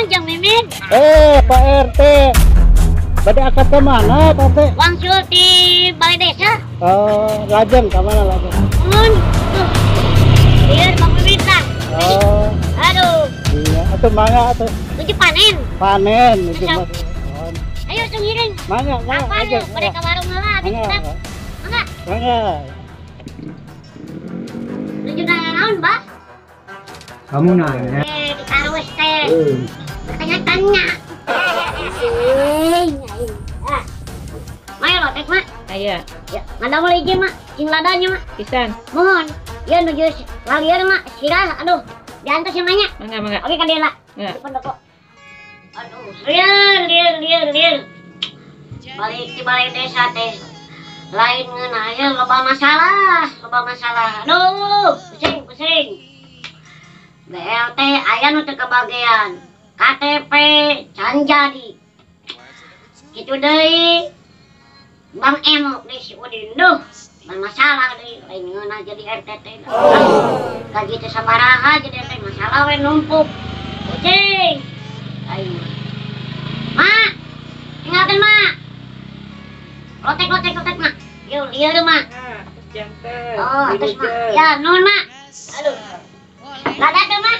Jang Mimin. Pak RT. Bade akad ke mana, Pak RT? Wangsul di balai desa. Oh, lajeng ke mana lajeng? Tuh. Iya, Bang Mimin tah. Oh, Aduh, iya. Atuh mangga atuh. tujuh panen. Panen itu Masa? mah. Ayo tuh ngiring. Mangga, Apa aja. yuk? Mereka warung heula habis Mangga. kita. Enggak. Mangga. Tujuh naon, Mbak? Kamu nanya. Ditaruh teh. Tanya-tanya. Mayo lo tek mak. Aya, Ya, ngada mulai ieu mak. Cing ladanya mak. pisan. Mohon. Ya nuju lalieur mak. Sirah aduh. Diantos yang nanya. Mangga. Oke kan dia lah. Ya. Depan doko. Aduh, liar. Balik di balai desa teh. Lain ngeunah ya loba masalah. Aduh, pusing. BLT aya nu teu kebagian. KTP can jadi. Kitu deui. Bang Emok deui si Udin duh. Masalah deui lain ngeunah jadi RTT. Gaji teh sabaraha jadi teh masalah we numpuk. Kucing. Ayo. Mak. Ingatkan mak. Lotek mak. Yo lieur mak. Oh, atas mak. Ya, nun mak. Aduh. Lada tuh mak.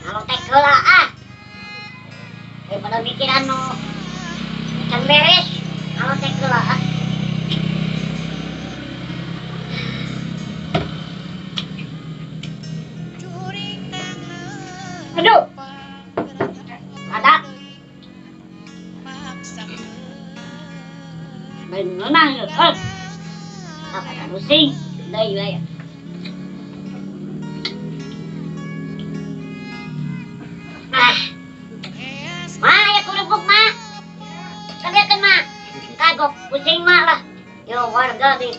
Kalau tek heula ah. Daripada mikir anu can beres. Kalau tek heula ah. Aduh. Ada. Benar ya. Apa kan pusing? Deui we. Ya kurupuk mak. Kabiakeun mak. Kagok pusing mak lah. Yo warga di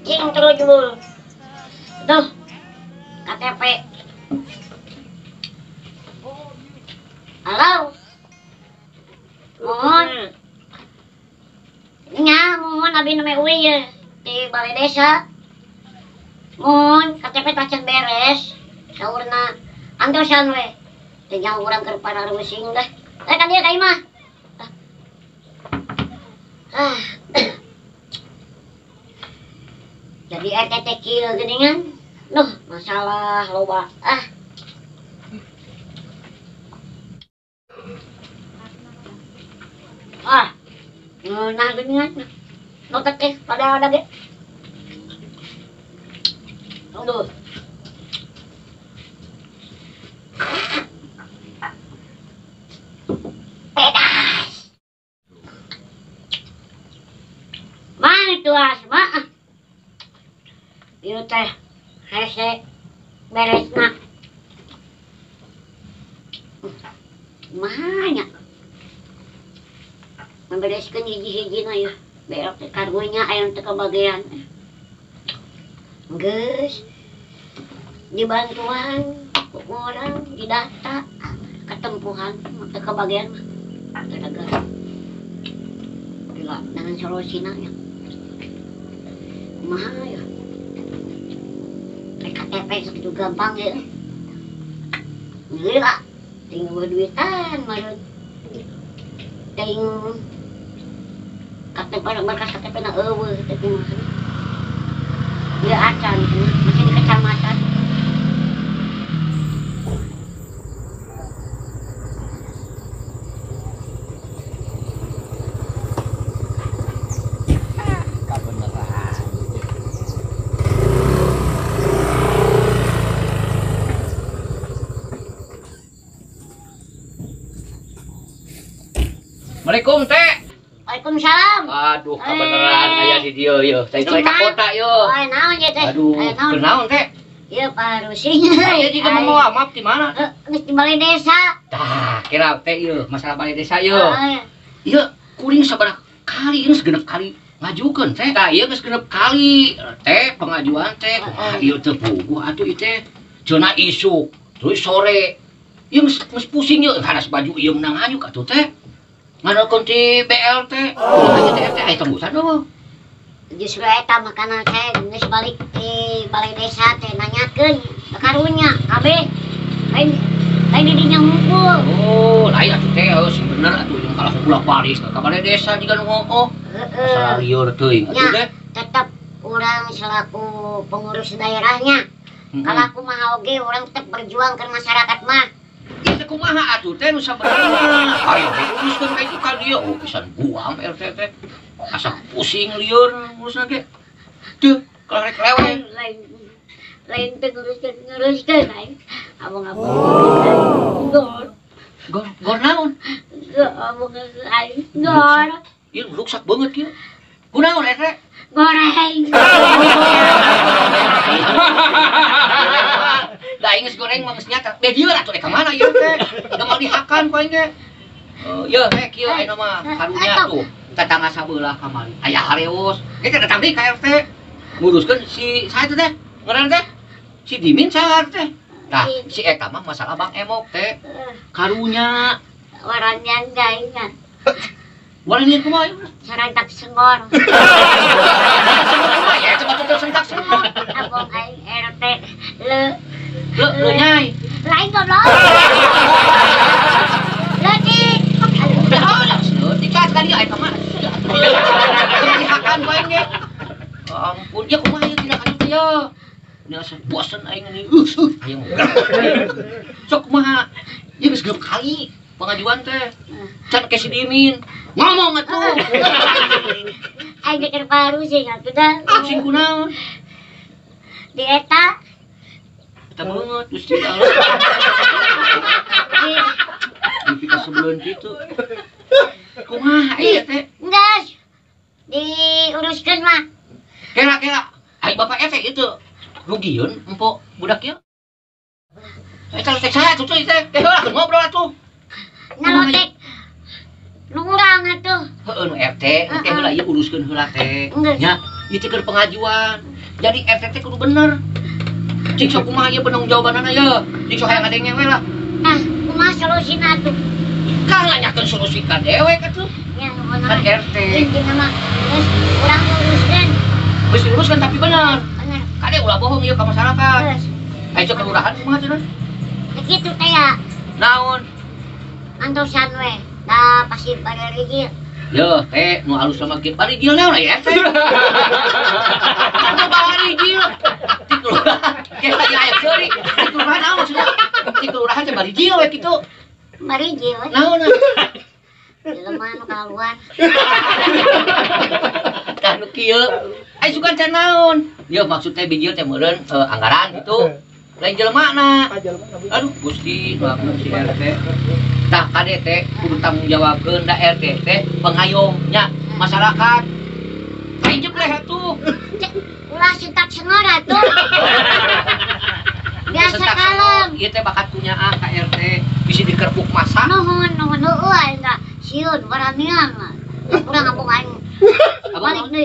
cing terus jebul. Tuh. KTP. Halo. Mohon. Mohon abi nu uwi ye di balai desa. Mohon KTP tacan beres. Saurna antosan we. Teh jauh urang keur parareussing dah. Kan dia ka imah. Jadi RTT kieu geuningan. Duh, masalah loba. Nah geuningan. Lotek teh pada ada ge. Aduh. Mana itu asma? Ieu teh hese beresna. Mahanya. Membereskeun hiji-hijina ya. Beok teh kargonya aya teu kebagian. Geus dibantuan ku orang didata ketempuhan teu kebagian mah. Gara-gara dengan solusina ya. Kumaha ya? KTP segitu gampang ya. Gila, tinggal duitan mah. Ting KTP berkas KTP na eueuh teh kumaha. Dia acan masih di kecamatan. Assalamualaikum teh. Waalaikumsalam. Aduh, kebenaran aya di dieu yeuh. Teh teh ka kota yeuh. Oh, naon ya teh? Aduh, kenaon teh? Ieu Pak Rusing. Aya juga mau maaf di mana? Geus di balai desa. Tah, kira teh ieu masalah balai desa yeuh. Oh, Ieu kuring sabaraha kali geus genep kali ngajukeun teh. Tah ieu geus genep kali teh pengajuan teh. Kumaha ieu teh puguh atuh ieu teh. Cenah isuk, terus sore. Ieu geus pusing yeuh, hanas baju ieu menang hanyuk atuh teh. Ngadalkeun ti BLT. Kumaha teh aya tembusan eueuh. Justru eta makanan saya geus balik di balai desa teh nanyakeun karunya kabeh lain lain didinya ngumpul. Oh, lain atuh teh sing bener atuh jeung kalah bulan Paris ka balai desa juga nu ngooh. Masalah lieur teuing atuh Ya, teh. tetap orang selaku pengurus daerahnya. Kalau aku mah oge orang tetap berjuang ke masyarakat mah. Ieu teh kumaha atuh teh nu sabenerna? Ayo uruskeun ka itu ka dieu. Oh, pisan buam RT teh. Asa pusing lieur ngurusna ge. Teu, kalau rek lewe. Lain teh nguruskeun lain. Abang-abang. Gor naon? Abang lain. Gor. Ieu ruksak banget kieu. Kunaon RT? Goreng. Da inges goreng mah geus nyata. Beh dieu atuh ka mana ieu teh? Da mau dihakan ku aing ge. Ieu rek kieu aya mah karunya tuh. Tetangga sabelah kamari. Aya hareos. Ge teh datang deui ka RT. Nguruskeun si saha teh? Ngaranna teh? Si Dimin saha teh? Nah, si eta mah masalah Bang Emok teh. Karunya. Waranya enggak ingat. Waranya kumaha? Sarantak sengor. Kumaha ya coba tutup sentak semua. Abang aing RT Le nyai. lain goblok. Leutik. Dikas tadi aya ka mana? Dihakan ku aing ge. Ampun, ya kumaha ieu tidak atuh ya. Ini asa bosen aing ini. Aing. Sok kumaha? Ieu geus 6 kali pengajuan teh. Can ke si Dimin. Ngomong atuh. Aing keur baru sih atuh dah. Sing kunaon? Di eta Eta banget Gusti Allah. Di ka sebelum kitu. Kumaha ieu teh? enggak diuruskeun mah. Kira-kira ai bapak teh itu rugieun empok budak ieu. Eta teh saha tuh teh? Lah ngobrol atuh. Nalotek nu urang atuh. Heeh nu RT, teh heula ieu uruskeun heula teh. Nya, ieu teh keur pengajuan. Jadi RT teh kudu bener. Cik sok kumaha ieu penanggung jawabanana ye. Cik sok hayang ngadengeng we lah. Nah, kumaha solusina atuh? Kang nanyakeun solusi ka dewek atuh. Ya, Kan RT. intina mah geus urang nguruskeun. Geus diuruskeun tapi bener. Bener. Kade ulah bohong ieu ka masyarakat. Geus. Ayo cek kelurahan kumaha cenah? Kitu teh ya, Naon? antosan we. Da pasti pada rigil. Yo, teh nu alus sama kieu. Bari dieu naon ya teh? Anu bari dieu. Di kelurahan. Ge lagi aya ceuri. Di kelurahan naon cenah? Di kelurahan teh bari dieu we kitu. Mari je we. Naon? Jelema nu kaluar. Dah nu kieu. Ai sugan can naon? Yo maksud teh bijil teh meureun anggaran gitu. Lain jelemana. Aduh Gusti, maafkeun si RT. Tah kade teh kudu tanggung jawabkeun da RT teh pengayomnya masyarakat. Lain jebleh atuh. Ulah sentak sengor atuh. Biasa kalem. Ieu teh bakat punyaan ka RT, bisi dikerpuk masa. Nuhun heueuh enggak sieun baranian mah. Urang ngabung aing. Balik deui.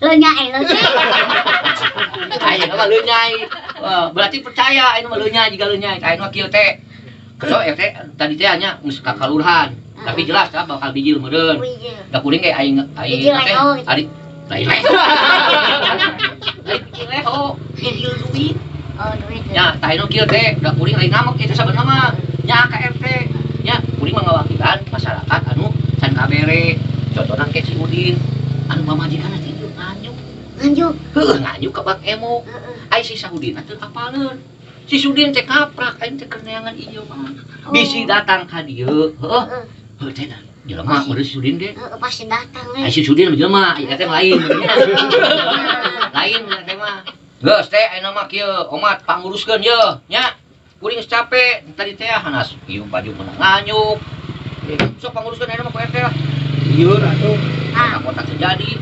Le nyai le sih. Aya mah leunyaai. Wah, berarti percaya aya mah leunyaai jiga leunyaai. Aya mah kieu teh. So RT tadi teh nya geus ka kalurahan. Tapi jelas lah bakal bijil meureun. Da kuring ge aing Bijil teh leho. ari lain lain. Bijil leho, bijil duit. Oh, duit. Nya tah anu kieu teh da kuring lain ngamek eta sabenerna mah. Nya ka RT. Nya kuring mah ngawakilan masyarakat anu can kabere. Contohna ke si Udin. Anu pamajikanna teh nganjuk. Nganjuk. Heuh nganjuk ka Bang Emo. Ai si Sudin atuh apaleun. Si Sudin teh kaprak aing teh keur neangan ieu mah. Bisi datang ka dieu. Heuh. Heuh teh jelema meureun si Sudin ge. Pasti datang Ai we. si Sudin jelema, ieu teh lain. Lain teh mah. Geus teh ayeuna mah kieu omat panguruskeun ye nya. Kuring geus capek tadi teh hanas ieu baju meunang nganyuk. Sok panguruskeun ayeuna mah ku RT lah. Ieu atuh. Anggota terjadi.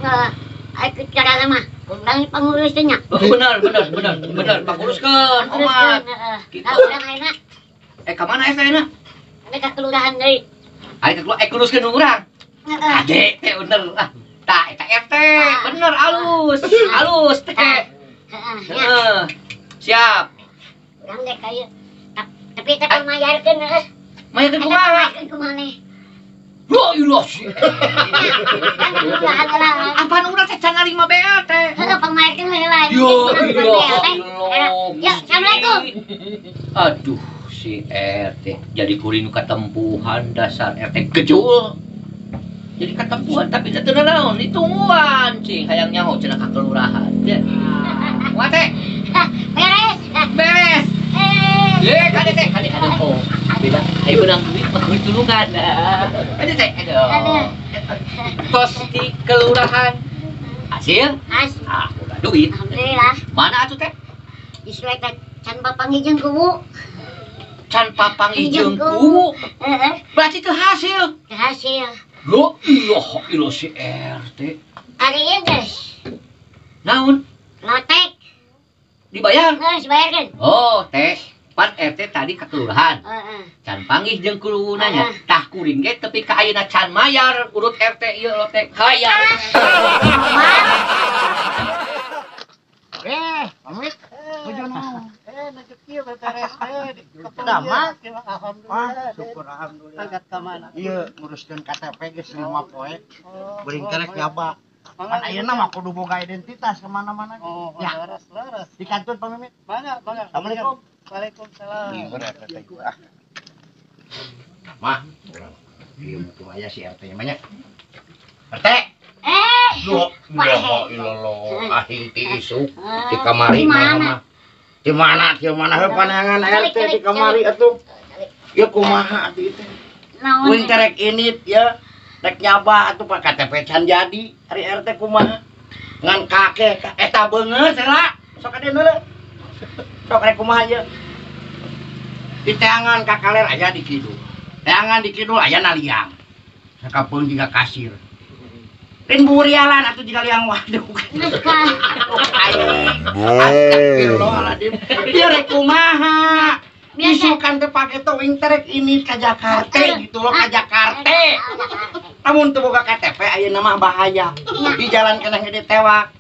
Nggak, aku cara mah. Undang pengurusnya. Bener, panguruskeun omat. Gitu. Nah, urang ayeuna Ka mana eta ayeuna? ada ka kelurahan deui. Ari ka keluar kuruskeun urang. Heeh. Ade teh bener. Tah eta RT, bener alus teh. Heeh. Ya, Heeh. Siap. urang dek kayu. Tapi teh pamayarkeun heeh. Mayakeun kumaha? Kumaha? Loh, ilah sih. Kan kelurahan lah. Apaan urang teh can narima BLT? Heeh, pamayarkeun heula. Yo, ilah. Ya, Assalamualaikum. Aduh, si RT jadi kuring katempuhan dasar RT kejul. Jadi katempuhan tapi teu naon ditungguan cing hayang nyaho cenah ka kelurahan. Ya. Kumaha teh? Beres. Beres. Ye, kade teh, kade aduh. Beda. Ayo benang duit mah kudu tulungan. Kade teh, aduh. Tos di kelurahan. Hasil? Ah, udah duit. Alhamdulillah. Mana atuh teh? Disuek teh can papanggijeun kubu. Can papanggijeun kubu. Heeh. Berarti teu hasil. Hasil. Lo iloh si RT. Ari ieu geus. Naon? Lotek. Dibayar? Geus bayarkeun. Oh, teh. Pan RT tadi ke kelurahan. Heeh. Can panggih jeung kulunanya. Tah kuring ge tepi ka ayeuna can mayar urut RT ieu lotek. Hayar. Pamit. Tujuh naon. Rezeki beres Damang. alhamdulillah. Syukur alhamdulillah. Angkat ka mana? Iya, nguruskeun KTP geus 5 poe. Beuring kerek nyaba. Kan ayeuna mah kudu boga identitas kemana-mana. Oh, Ya. laras. Di kantor pamit. Mangga. Assalamualaikum. Waalaikumsalam. Mah, ieu mah aya si RT nya banyak. RT. Yo, ilallah, ahing ti isuk di kamari mah. Di mana he panangan RT di kamari atuh. Ya kumaha atuh teh. Naon? Kuing terek init ya. Rek nyaba atuh Pak KTP can jadi. Ari RT kumaha? Ngan kakek eta beungeut heula. Sok ade heula. Sok rek kumaha ye. Di teangan kakaler aya di kidul. Teangan di kidul aya naliang. Sakapeung juga kasir. Rin burialan atuh juga liang waduk. Geus ka. Astagfirullahaladzim. Dia rek kumaha? Biasa. Isukan teh pake towing terek ini ka Jakarta gitu loh, ka Jakarta. Namun teu boga KTP ayeuna mah bahaya. Di jalan keneh gede tewak.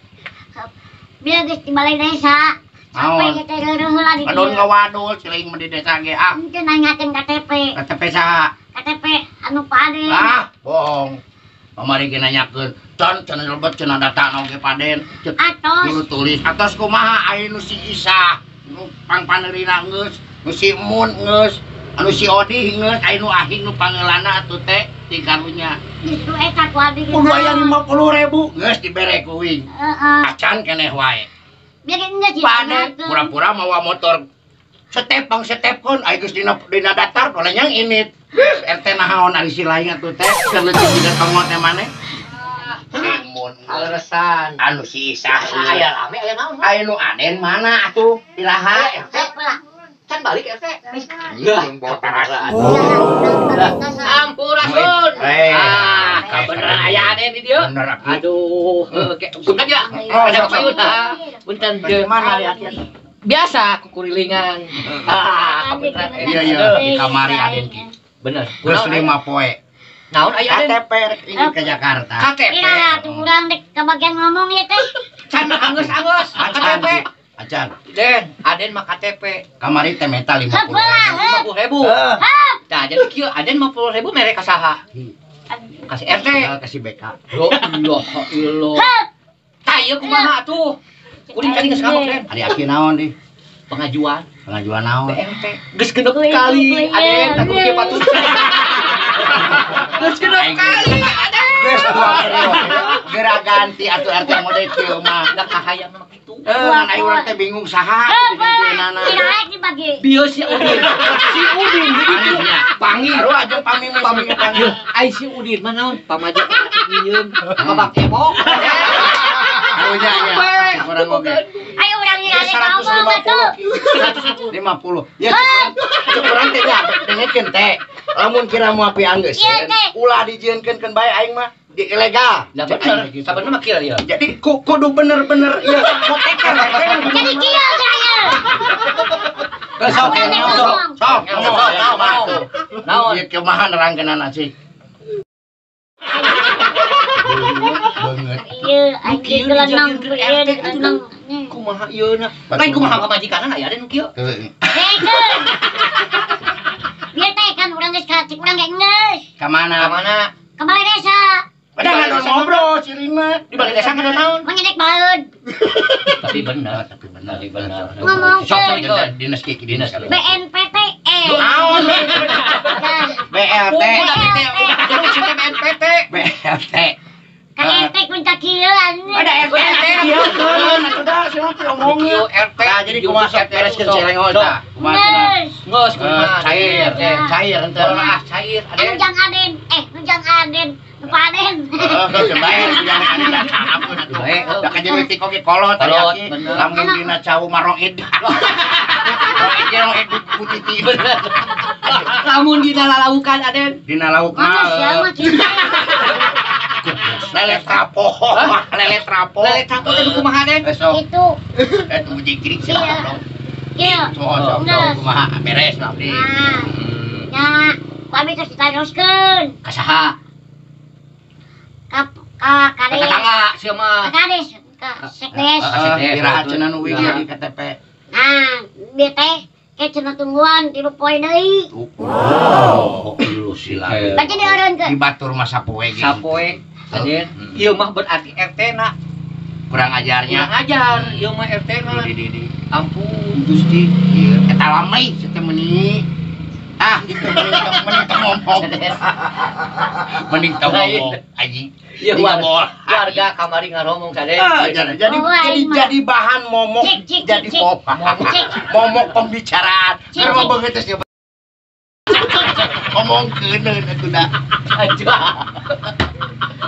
Biar geus di balai desa. Sampai Naon? kita geureuh heula di Wadul dieu. ngawadul ceuing mah di desa ge ah. Henteu nanyakeun KTP. KTP saha? KTP anu Paden. Ah, bohong. Pamari ge nanyakeun, can lebet cenah data oge Paden. Cek dulu Atos. tulis atas kumaha aya nu si Isa, nu pangpaneurina geus, nu si Mun geus, anu si Odi geus, aya nu ahing nu pangeulana atuh teh ti karunya. Justru eta ku abdi ge. Kudu aya 50.000 geus dibere kuing. Heeh. Acan keneh wae. Biar geus Paden pura-pura mawa motor setep setepkeun aya geus dina datar dolenya init. RT nahaon ari si lain atuh teh keur leutik juga tongot teh maneh. Mun Alesan. anu si Isa Aya rame aya naon? aya nu Aden mana atuh ilaha RT Can balik RT. ya botaran Ampurasun. Kabeneran aya ane di dieu. bener atuh Aduh, punten ya. Oh, Ada sok, payun. sok. Punten bagaimana lihat-lihat biasa kukurilingan. Kabeneran. iya iya di kamari Aden ki Bener. geus 5 poe Naon aya Aden? KTP rek ini ke Jakarta KTP. Ira tuh urang dek kebagian ngomong ya teh. Can angus-angus KTP. acan Den, Aden mah KTP. kamari teh meta 50.000 Sebelah. 50.000. Nah, jadi kieu Aden 50.000 mere ka saha? Kasih RT. kasih BK Yo, ilah. Tah ieu kumaha tuh? Kuring tadi geus ngamuk Den. ari aki naon di Pengajuan pengajuan naon BMT. Geus genep kali Aden takut kieu patut. Geus genep kali Aden. geus 2 periode geura ganti atuh RT mode kieu mah Da kahayang mah kitu. ngan aya urang teh bingung saha digantianana Kiraek dibagi. Bieu si Udin. Si Udin gitu. panggil aduh aja pamimi panggil Ai si Udin mah naon? Pamaja nyieun. Babak epok. arunya nya kurang oge Ayo urang ya ieu ngomong atuh. 150 ya kurang teh ya dengekeun teh lamun kira mau api anggeus Iya, teh. ulah dijieunkeun keun bae aing mah di ilegal Lah bener, sabenerna mah kieu ya. jadi kudu bener-bener ya moteker Jadi kieu saya. sok Naon? ieu kumaha nerangkeunana sih banget Ieu anjing gelenang ieu gelenang. Kumaha ieuna? Lain kumaha pamajikanna aya den kieu. Dekeun. Biar teh kan urang geus kacik urang ge geus. Ka Kamana? mana? Ke balai desa. Padahal ngadon ngobrol si Rima. Di balai desa kada naon? Mengedek baeud. Tapi Tapi benar. Tapi benar. Tapi benar. Ngomong Sok ke- cerita. Dinas kieu Dinas. BNPT. Naon? BLT. Terus kita BNPT. BLT. Ka RT kunta kieu anjing. Ada RT kieu keun atuh da cenah teh omongnya. RT. Nah, jadi kumaha sok bereskeun celengol tah. Kumaha cenah? Geus. Ngeus, Cair, cair henteu. Ah, cair. Nujang Aden. Nujang Aden. Paden. Sebaik yang ada ampun atuh. Da ka jadi tiko ge kolot Kolot, aya ki. bener. Lamun dina cau maroid. Roid ge roid putiti. Lamun dina lalaukan Aden. Dina lauk Masa siapa mah. cinta? Lele trapo. Lele trapo. Lele trapo teh kumaha Aden? Besok Itu. eta jigrik sih. Iya. Iya. Sok Geus. kumaha beres lah di. Nah. Ya, kami terus ditaroskeun. Kasaha? Ka kades. Tetangga sia mah. Ka kades. Ka sekdes. Diraha cenah nu wigi di KTP. Nah, bieu teh ke cenah tungguan 3 poe deui. Oh, lu sila. Baca dieureunkeun. Di batur mah sapoe ge. Sapoe Aden. Ieu mah berarti RT na. Kurang Kurang ajarnya. ajar. Ieu mah RT na. Di. Ampun. Gusti, ieu eta lamai teu meuni. Ah, itu mending teu ngomong. Mending teu ngomong. Aji. Ieu warga kamari ngaromong sade. Jadi bahan momok Cik, jadi cik. pop. Cik. Momok pembicaraan. Cik, Keur cik. ngomong geus ya. Ngomong keuneun atuh da. Aja.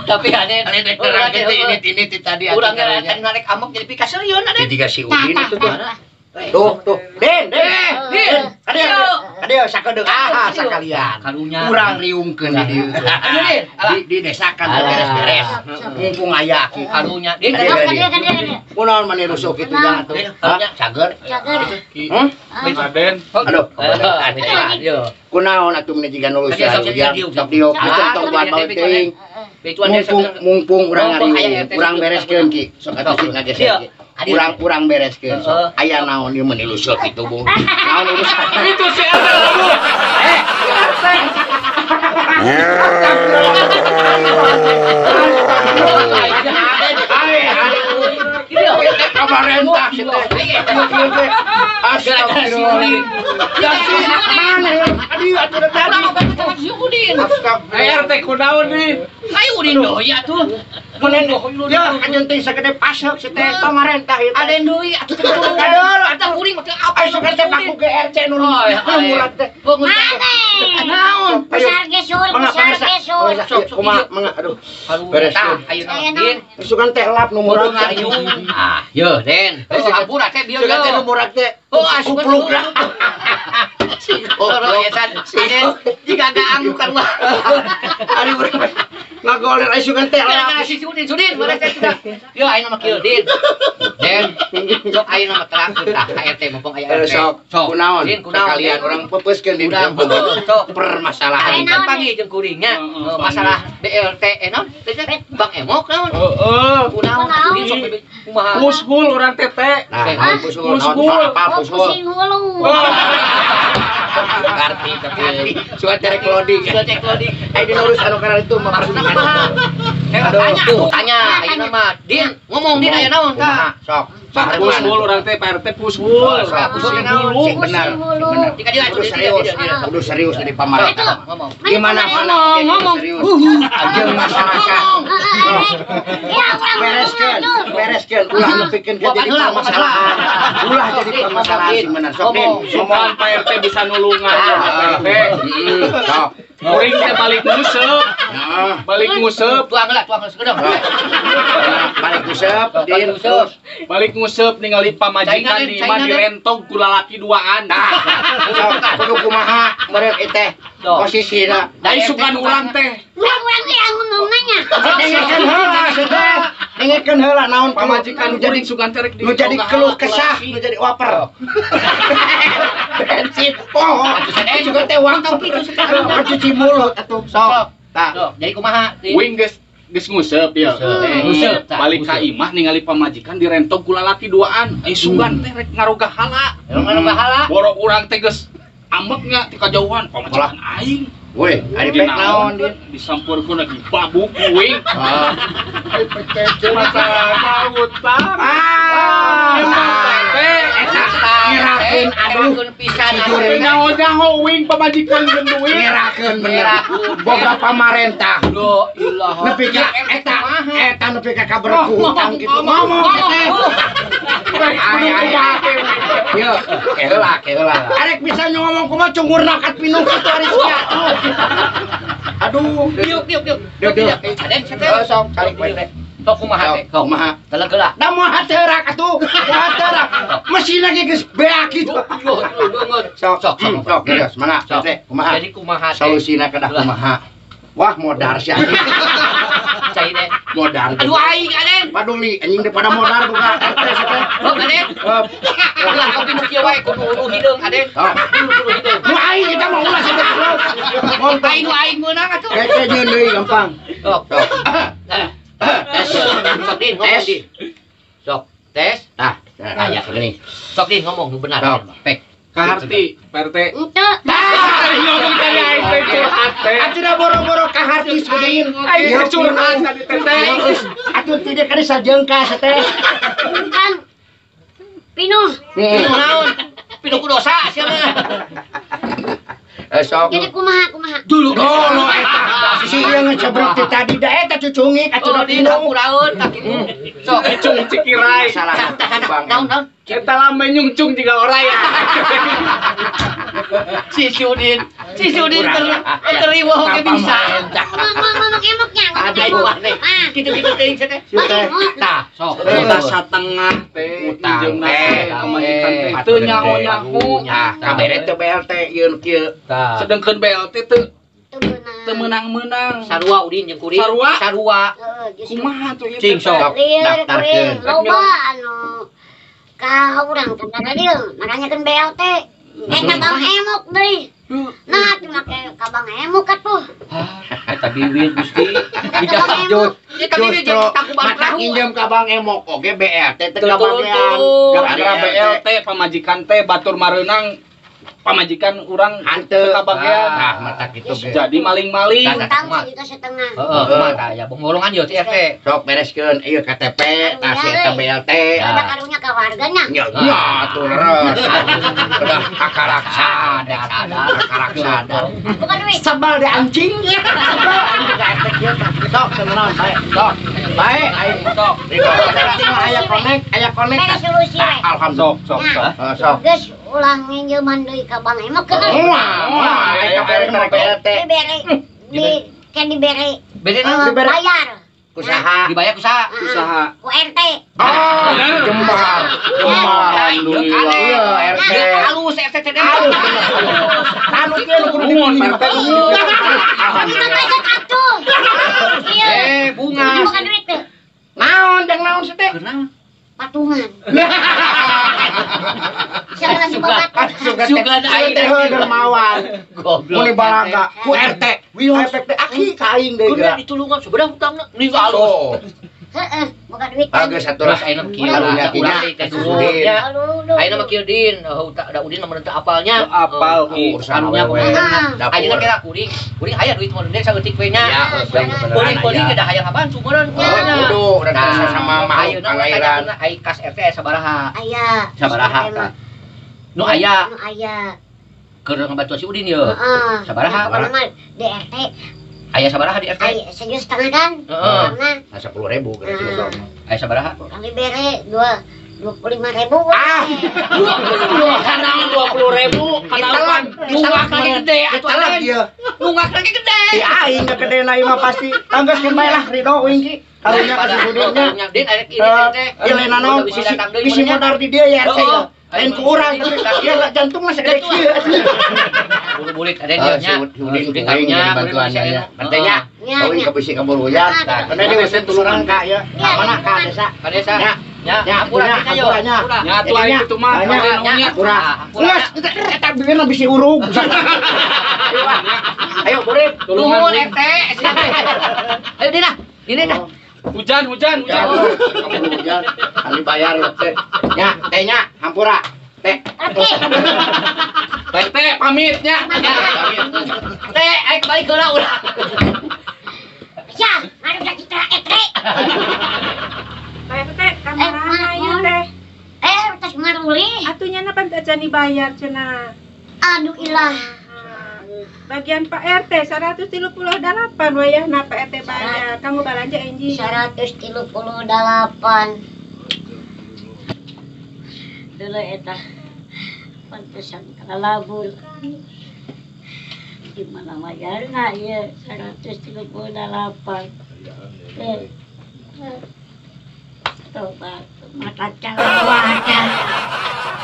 Tapi Aden, Ari dek terang ini tadi urang narik amok jadi pikaserion Aden. Tiga si Udin itu tuh. Tah. Tuh. Den. Adio sakedeuk sakalian. Karunya. Urang riungkeun di dieu. Din. Di desakan Alah. beres-beres. Mumpung aya ki. Karunya. Din. Adio, Kan Adio. dia. Kunaon mani rusuk kitu jangan tuh. Karunya. Cager. Cager. Raden. Aduh. Ayo. Kunaon atuh meni jiga nulus Tadi sok ya. diuk. Sok diuk. Contoh buat bauting. Mumpung urang ngariung. Urang bereskeun ki. Sok atuh sih ngageser ki. Urang bereskeun. Sok aya naon ieu meni lusuk kitu bung. Naon urusan. Itu si Anda lalu. Kamarentah si teh. Astagfirullah. Ya sih mana? Aduh atuh tadi. RT kunaon nih? Ayo Udin deui atuh. Menen ya anjeun teh sagede pasek si teh pamarentah ieu. Aden deui atuh teh. Aduh, Atuh kuring mah teu apa. Ai sok teh paku ke RC nu murad teh. Naon? Besar gesur, besar gesur. Kumaha mangga aduh. Beres. Beres. Ayo Din. Sugan teh lap nu Murah murad ngariung. Ah, yo Den. Ampun teh bieu Sugan teh nu yo. murad teh. Oh, asup Kupluk dah. Oh, ya san. Aden jika gaang bukan wah. Ari urang ngagoler ai sugan teh lap. Si Sudin, mana teh sudah. Yo ayeuna mah kieu Din. Den. Sok ayeuna mah terang ka RT mumpung aya RT. Sok kunaon? Din, kunaon? Kalian orang pepeuskeun di Urang dieu. sok Permasalahan. Aing kan panggil jeung kuringnya masalah BLT naon? Teh Bang Emok naon? Kunaon? Din sok kumaha? Mushul orang tete. Nah, pusul Pusul. apa Oh, pusul? pusing hulu. Karti tapi suat cari loading. Sudah cek loading. Ai di urus anu kana itu mah Maksudna kumaha? Tanya tuh, tanya ayeuna mah. Din, ngomong Din aya naon ka? Sok. Pushul orang teh PRT pushul. Pusing hulu. Sing benar. Pusing hulu. Benar. Jika dia Kudu serius. Kudu serius jadi pamarentah. Ngomong. Gimana Ngomong. serius? Ajeung masyarakat. Ya, Bereskeun ulah nepikeun ke jadi permasalahan. Ulah jadi permasalahan sing bener. Sok Din, Somoan Pak RT bisa nulungan. Pak RT. Sok. Kuring teh balik nguseup. Nah, Balik nguseup. Tuang sekedap. balik usep, Din. Terus. Balik nguseup ningali pamajikan di imah direntog ku lalaki duaan. Sok, kudu kumaha meureun ieu teh posisina. Dari sukan urang teh. Urang yang ngomong nanya. Dengekeun heula teh. Dengekeun heula naon Pamajikan pamajikan nu jadi kuring sukan terek nu jadi keluh kesah, nu jadi waper. Bensin. Oh, juga teh uang tau kitu sekarang cuci mulut atuh. Sok. Tah. Jadi kumaha? Wing geus nguseup ya. Nguseup, tah. Balik ka imah ningali pamajikan direntog ku lalaki duaan. Ai sugan teh rek ngaroga hala. Kalau bahala. Boro urang teh geus ambeknya ti kajauhan pamajikan aing. Woi, ari pek naon Din? Disampurkeun lagi babuk wing. Ah. Masalah utang. ngerakeun aduh pisan Jujur, nyaho-nyaho wing pamajikan jeung duit. ngerakeun bener boga pamarentah Lo ilah. nepi ka eta nepi ka kabar hutang gitu ngomong teh Yo, keula. Arek bisa ngomong kumaha cungur nakat pinuh kitu ari sia. Aduh. Yuk. Aden Sok cari poe teh. Sok kumaha teh? Kumaha? Dalam geula. Da moal hateurak atuh. Hateurak. Mesin lagi geus beak kitu. Sok geus mangga teh kumaha? Jadi kumaha teh? Solusina kedah kumaha? Wah modar sia. Cai deh. Modar. Aduh aing Aden. Paduli anjing daripada modar buka RT teh. Hop Aden. Ulah kopi nu kieu wae kudu hideung Aden. Kudu hideung. Nu aing eta mah ulah sampe terus. Aing nu aing meunang atuh. Kece nyeun deui gampang. Sok. Sok din ngomong din. Sok tes. Tah, aya gini. Sok din ngomong nu benar. Sok. Pek. Kaharti, PRT. Ente. Ngomong tadi aing teh curhat teh. Atuh boro-boro ka hati sudin. Aing teh curhat tadi teh. Atuh tidak kada sajengkas teh. Kan. Pinuh. Pinu naon? Pinu ku dosa sia mah. Sok. Jadi kumaha. Dulu eta. Si ieu ngecebrek teh tadi da eta cucungik atuh da di pinu. dapuraun tak kitu. Sok Cung cikirai. Salah. naon. Eta lame nyungcung juga orang ya. Si Sudin terima oke bisa. Ngomong emoknya. Ada ibu aneh. Gitu-gitu teuing teh. Tah, sok. Eta satengah teh Utang jeung teh. pamajikan teh teu nyaho-nyaho. Nah, kabere teh BLT ieu kieu. Sedengkeun BLT teu menang-menang. Sarua udin jeung kuring. Sarua. Kumaha tuh ieu? Cing sok. Daftarkeun. Loba anu ka urang teh dieu makanya kan BLT. Eta bang emok deui. Nah, cuma ke kabang emok atuh. Eta bibir Gusti. Eta bang emok. Justru mata pinjam ka Bang Emok oge BLT teh kabagean. Gara-gara BLT pamajikan teh batur mareunang pamajikan urang hanteu kabagean. Nah, mata kitu ge. Jadi maling-maling. Utang sejuta setengah. Heeh, maka ya golongan yo ti RT. Sok bereskeun ieu KTP, tas eta BLT. Ada karunya ke warganya. Ya, atuh leres. Udah kakaraksada, kakaraksada. Bukan duit. Sebal deh anjing. Sebal anjing ka RT kieu. Sok senaon bae. Sok. Bae aing sok. Aya connect. Ada solusi we. Alhamdulillah. Sok. Geus ulah nginjeuman deui ka Bang Emok ke. Wah, aya kabere BLT. Dibere. Bedena Bayar. Usaha. dibayar kusaha. Usaha. Ku RT. Jembar. Alhamdulillah. Iya, RT. Halus RT teh. Anu kieu kudu Nuhun, diminum. Pak RT. Ini mah pesen atuh. Iya. Bunga. Bukan duit teh. Naon jeung naon sih teh? Kenapa? Patungan. Siapa nasi babat? Sugan aing teh dermawan. Goblok. Muni balaga ku RT. Wios efek teh aki kaing deui Kudu geura. ditulungan seberang hutangna. Ning halus. Heeh, bukan duit. Bagus atuh Terus ayeuna kieu Karunya lah, urang kinya. teh dulu nya. Aduh. Ayeuna mah kieu din, da udin mah teu apalnya. Apal ki. Urusan awewe. Ayeuna kira kuring aya duit mah deuk saeutik we nya. Ya, Kuring ge da hayang ngabantu meureun. Kudu udah terasa sama makhluk Ayeuna pangairan. tanya ai kas RT aya sabaraha? Aya. Sabaraha? Nu aya Nu aya. keur ngabantu si udin ye. Heeh. Sabaraha? DRT. Aya sabaraha di RT? Aya 1,5 kan? Heeh. Karena 10.000 geus sok. Aya sabaraha? kali bere 25.000. Ah, Karena 20.000 Itelan, nunggak lagi gede itelan ieu. nunggak lagi gede. Ti aing gede na ieu mah pasti. Tanggeuskeun bae lah Ridho uing ki. Karunya ka sudutnya. Din ada ini teh. Ieu lain naon bisi modar di dieu ya RT ya. Lain ku urang tapi ieu jantungna segede kieu. Bulu-bulit ada dia nya. Udin karunya bantuannya. Bantenya. Kawin ka bisi ka buruyan. Kana deui usah tulungan ka ya. Mana ka desa? Ka desa. Ya, Ya, ampura kita yo. Nya atuh aing kitu mah nya ampura. Geus eta bibirna bisi urug. Ayo burit. Nuhun RT. Ayo Dina. Ini dah. Hujan. Ya, kamu hujan. Kali bayar teh. Nya, teh nya, hampura. Teh. PRT pamitnya. Teh, ayo balik heula urang. Ya, anu da citra etre. Pak RT, kamar ieu teh. Tas maruli. Atunya na Kapan tak Cani bayar cenah? Aduh ilah. Bagian Pak RT 138 wayahna Pak RT bayar. Kamu belanja Enji. 138. Dulu eta pantesan kalabur. Gimana bayarna ya 138. Tobat mata calawat.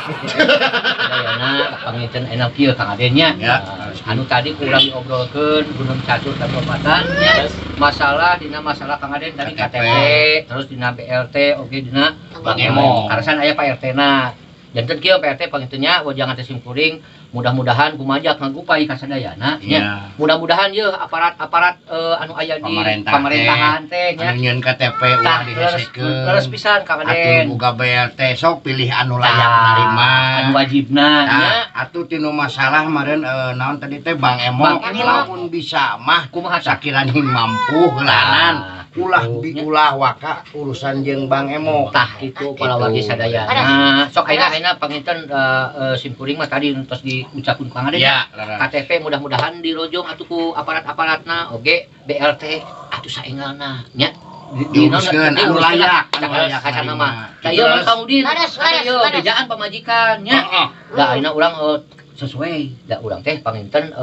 Dayana panginten enak kieu Kang Adennya. Ya. Anu tadi kurang diobrolkeun Gunung Catur Kabupaten nya. Masalah masalah Kang Aden tadi KTP, terus dina BLT oge dina Bang Emo. Karasan aya Pak RT na. Janten kieu Pak RT pangintennya jangan tesim kuring. Mudah-mudahan kumajak ngagupay ka sadayana nya. Mudah-mudahan yeuh aparat anu aya di pemerintahan teh nya. Anu nyieun KTP ulah dihesekeun. Leres pisan Kang Aden. Atuh boga BLT sok pilih anu layak narima. Anu wajibna nya. Atuh tinu masalah meureun naon tadi teh Bang Emo lamun bisa mah Kumaha sakiranya mampu heulanan. Ulah waka urusan jeung Bang Emo. Tah kitu palawagi sadayana. Sok ayeuna panginten simkuring mah tadi tos diucapkeun Kang Aden. Ya, KTP mudah-mudahan dirojong atuh ku aparat-aparatna oge BLT atuh saengalna nya. Diuruskeun anu layak kasana mah. Da ieu Mang Kamudin. Ayo bejaan pamajikan nya. Da ayeuna urang sesuai da urang teh panginten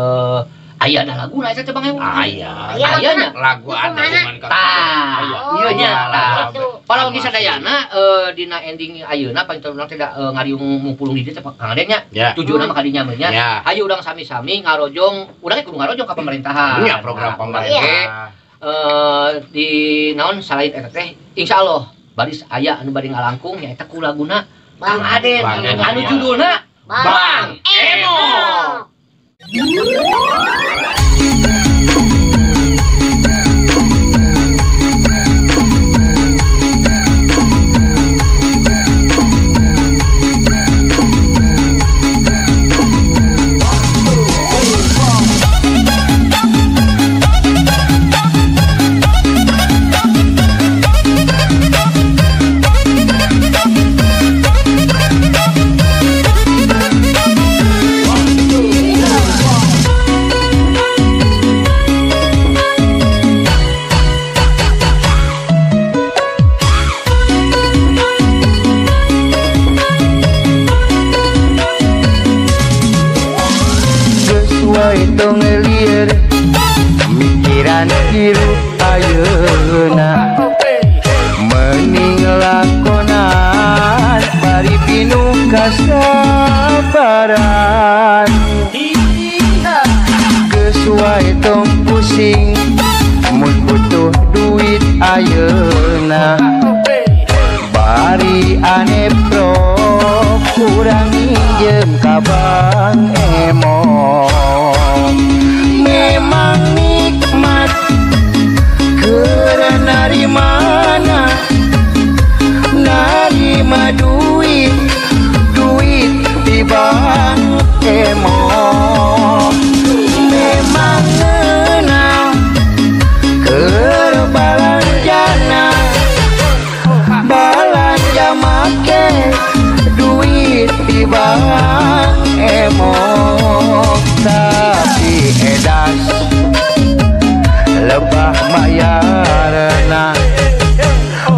aya ada laguna eta teh Bang Emo. Aya nya lagu ada cuman tah. Ieu nya tah. Palawagi sadayana dina ending ayeuna panginten urang teh ngariung mumpulung di dieu teh Kang Aden nya. Tujuanna mah kadinya mah nya. Ayo urang sami-sami ngarojong, urang kudu ngarojong ka pemerintahan. Nya program pemerintah. Di naon selain eta teh insyaallah baris aya anu bade ngalangkung nya eta ku laguna Kang Aden anu judulna Bang Emo. Tong lieur mikiran hirup ayeuna mending lakonan bari pinuh kasabaran geus wae tong pusing mun butuh duit ayeuna bari ane pro kurang minjem ka Bang Emo. Memang nikmat karena narimana narima duit di Bang Emo. Memang ngeunah keur balanjana balanja make duit di Bang Emo. Tapi edas lebah mayarna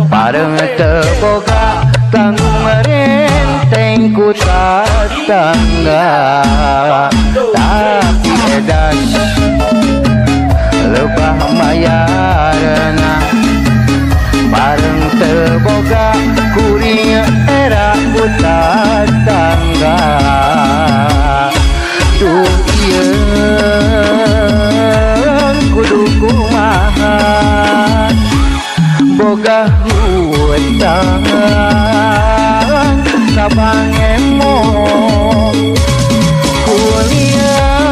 pareng teu boga tanggung merenteng ku tatangga. Tapi edas lebah mayarna pareng teu boga kuring era ku tatangga. Duh kudu kumaha boga hutang ka Bang Emo kuliah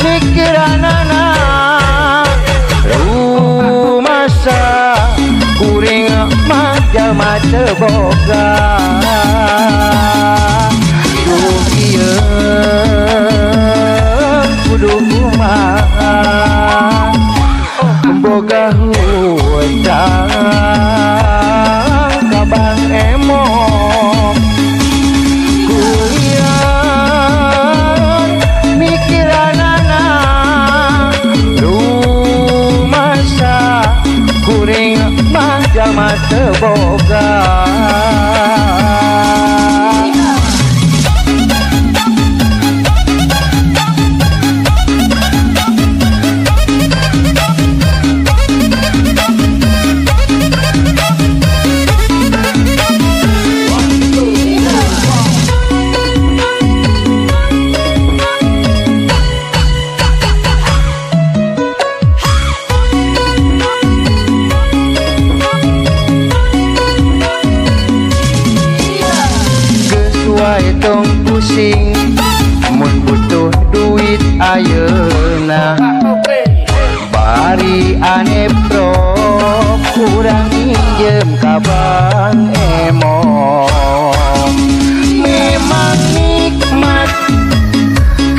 pikiranana rumasa kuring mah jalma teu boga. Kudu kumaha boga hutang ka Bang Emo boga. Tong pusing mun butuh duit ayeuna bari ane pro kurang minjem ka Bang Emo. Memang nikmat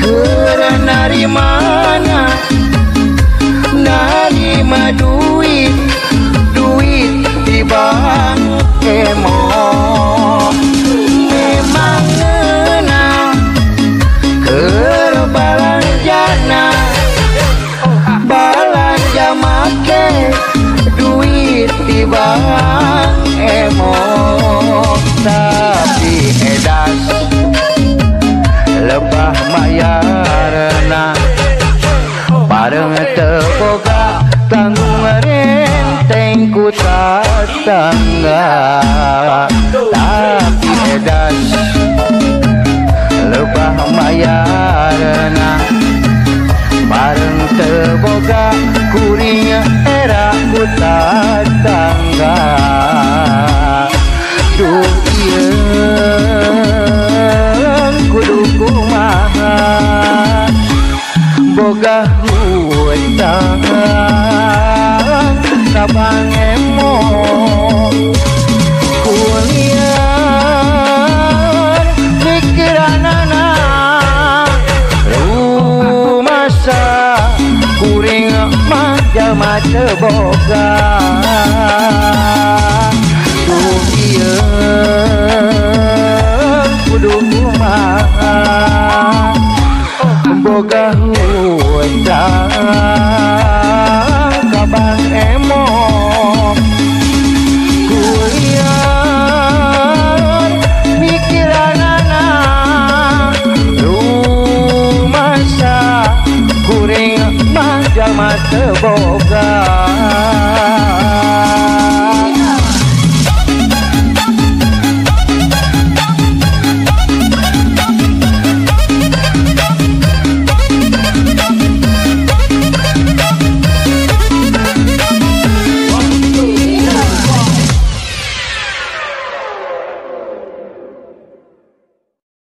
karena narimana narima duit di Bang Emo. Balanja make duit di Bang Emo, tapi edas lebah mayarna bareng teu boga tanggung renteng ku tatangga, tapi edas lebah mayarna bareng teboga kuring era ku tatangga. Duh ieu kudu kumaha boga hutang ka Bang Emo kuliah pikiranana rumasa kuring mah jalma teu boga. Duh ieu kudu kumaha boga hutang